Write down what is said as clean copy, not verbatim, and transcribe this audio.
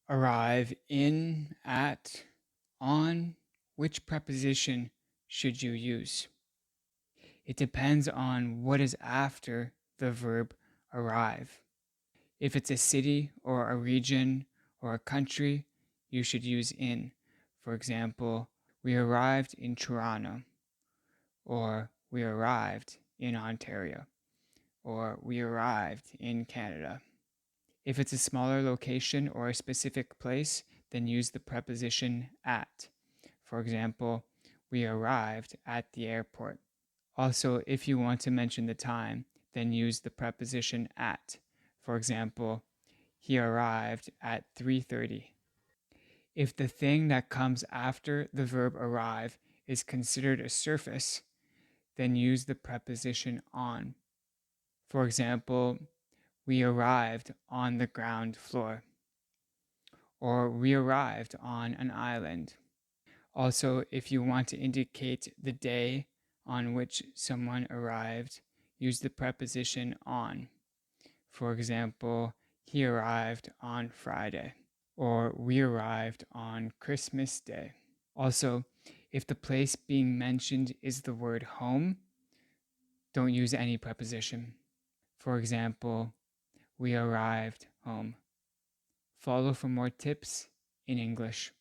arrive, in, at, on. Which preposition should you use? It depends on what is after the verb arrive. If it's a city or a region or a country, you should use in. For example, we arrived in Toronto, or we arrived in Ontario, or we arrived in Canada. If it's a smaller location or a specific place, then use the preposition at. For example, we arrived at the airport. Also, if you want to mention the time, then use the preposition at. For example, he arrived at 3:30. If the thing that comes after the verb arrive is considered a surface, then use the preposition on. For example, we arrived on the ground floor, or we arrived on an island. Also, if you want to indicate the day on which someone arrived, use the preposition on. For example, he arrived on Friday, or we arrived on Christmas Day. Also, if the place being mentioned is the word home, don't use any preposition. For example, we arrived home. Follow for more tips in English.